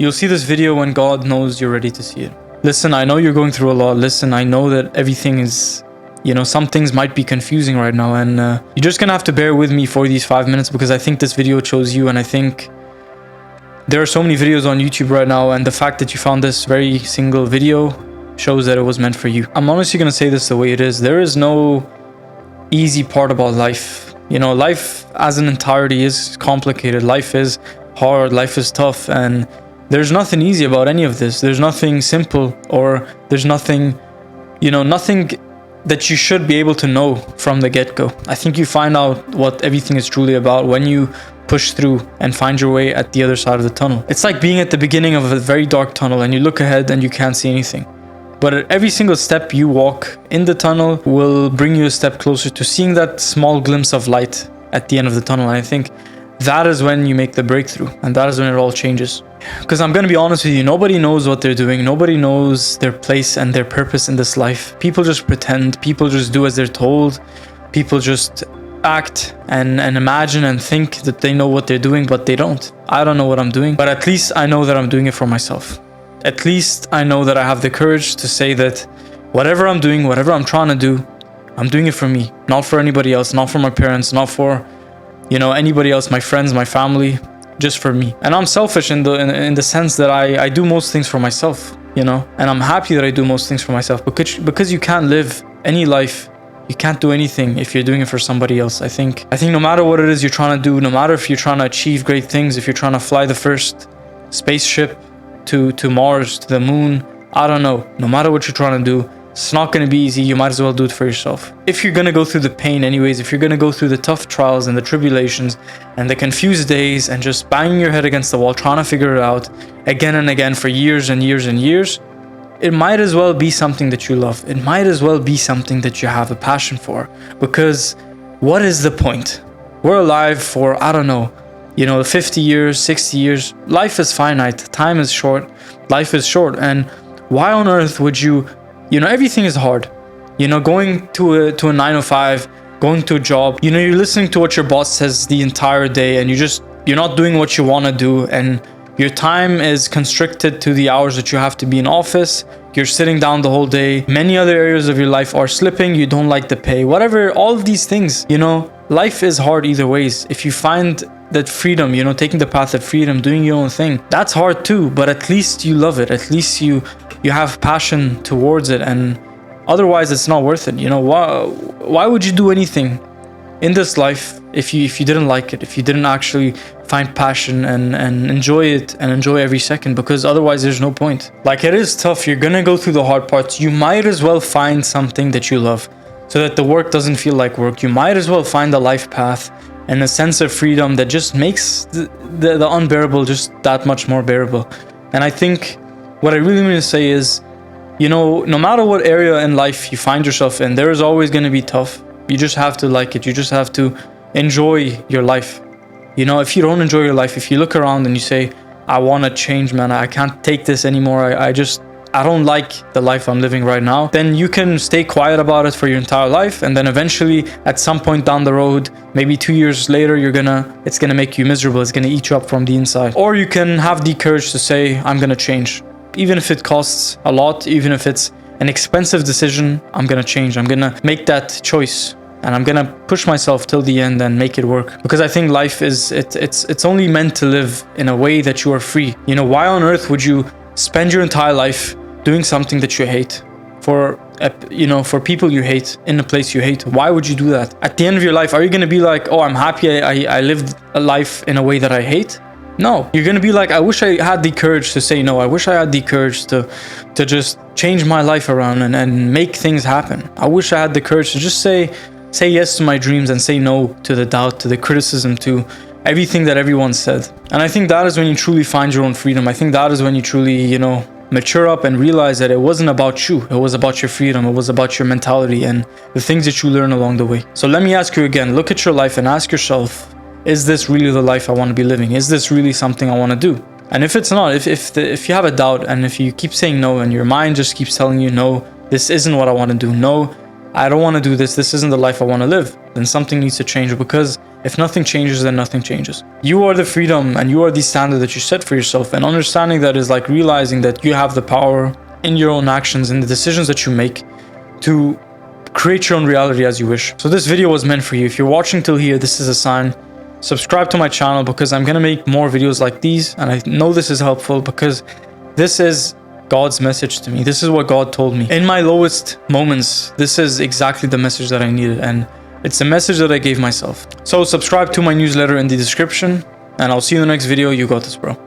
You'll see this video when God knows you're ready to see it. Listen, I know you're going through a lot. Listen, I know that everything is, some things might be confusing right now, and you're just gonna have to bear with me for these 5 minutes, because I think this video chose you, and I think there are so many videos on YouTube right now, and the fact that you found this very single video shows that it was meant for you. I'm honestly gonna say this the way it is. There is no easy part about life. Life as an entirety is complicated. Life is hard, life is tough, and there's nothing easy about any of this. There's nothing simple, or there's nothing, nothing that you should be able to know from the get-go. I think you find out what everything is truly about when you push through and find your way at the other side of the tunnel. It's like being at the beginning of a very dark tunnel and you look ahead and you can't see anything. But every single step you walk in the tunnel will bring you a step closer to seeing that small glimpse of light at the end of the tunnel. And I think that is when you make the breakthrough, and that is when it all changes. Because I'm going to be honest with you, nobody knows what they're doing. Nobody knows their place and their purpose in this life. People just pretend. People just do as they're told. People just act and imagine and think that they know what they're doing, but they don't. I don't know what I'm doing, but at least I know that I'm doing it for myself. At least I know that I have the courage to say that whatever I'm doing, whatever I'm trying to do, I'm doing it for me, not for anybody else, not for my parents, not for, anybody else, my friends, my family, just for me. And I'm selfish in the sense that I do most things for myself, and I'm happy that I do most things for myself, because you can't live any life, you can't do anything if you're doing it for somebody else. I think no matter what it is you're trying to do, no matter if you're trying to achieve great things, if you're trying to fly the first spaceship to Mars, to the moon, I don't know. No matter what you're trying to do, it's not going to be easy. You might as well do it for yourself. If you're going to go through the pain anyways, if you're going to go through the tough trials and the tribulations and the confused days and just banging your head against the wall, trying to figure it out again and again for years and years and years, it might as well be something that you love. It might as well be something that you have a passion for. Because what is the point? We're alive for, 50 years, 60 years. Life is finite. Time is short. Life is short. And why on earth would you, everything is hard. Going to a 9-to-5, going to a job, you're listening to what your boss says the entire day, and you're not doing what you want to do, and your time is constricted to the hours that you have to be in office. You're sitting down the whole day. Many other areas of your life are slipping. You don't like the pay, whatever, all of these things, life is hard either ways. If you find that freedom, taking the path of freedom, doing your own thing, that's hard too, but at least you love it. At least you have passion towards it, and otherwise it's not worth it. Why would you do anything in this life if you didn't like it, if you didn't actually find passion and enjoy it and enjoy every second? Because otherwise there's no point. Like, it is tough. You're gonna go through the hard parts. You might as well find something that you love so that the work doesn't feel like work. You might as well find a life path and a sense of freedom that just makes the unbearable just that much more bearable. And I think what I really mean to say is, no matter what area in life you find yourself in, there is always going to be tough. You just have to like it. You just have to enjoy your life. If you don't enjoy your life, if you look around and you say, I want to change, man, I can't take this anymore, I don't like the life I'm living right now, then you can stay quiet about it for your entire life, and then eventually at some point down the road, maybe 2 years later, it's gonna make you miserable. It's gonna eat you up from the inside. Or you can have the courage to say, I'm gonna change. Even if it costs a lot, even if it's an expensive decision, I'm gonna change. I'm gonna make that choice, and I'm gonna push myself till the end and make it work. Because I think life it's only meant to live in a way that you are free. Why on earth would you spend your entire life doing something that you hate for people you hate in a place you hate? Why would you do that? At the end of your life, are you going to be like, oh, I'm happy I lived a life in a way that I hate? No, you're going to be like, I wish I had the courage to say no. I wish I had the courage to just change my life around and make things happen. I wish I had the courage to just say yes to my dreams and say no to the doubt, to the criticism, to everything that everyone said. And I think that is when you truly find your own freedom. I think that is when you truly, mature up and realize that it wasn't about you. It was about your freedom. It was about your mentality and the things that you learn along the way. So let me ask you again, look at your life and ask yourself, is this really the life I want to be living? Is this really something I want to do? And if it's not, if you have a doubt and if you keep saying no and your mind just keeps telling you, no, this isn't what I want to do. No, I don't want to do this. This isn't the life I want to live. Then something needs to change, because If nothing changes, then nothing changes. You are the freedom and you are the standard that you set for yourself. And understanding that is like realizing that you have the power in your own actions and the decisions that you make to create your own reality as you wish. So this video was meant for you. If you're watching till here, this is a sign. Subscribe to my channel because I'm gonna make more videos like these, and I know this is helpful because this is God's message to me. This is what God told me. In my lowest moments, this is exactly the message that I needed, and it's a message that I gave myself. So subscribe to my newsletter in the description, and I'll see you in the next video. You got this, bro.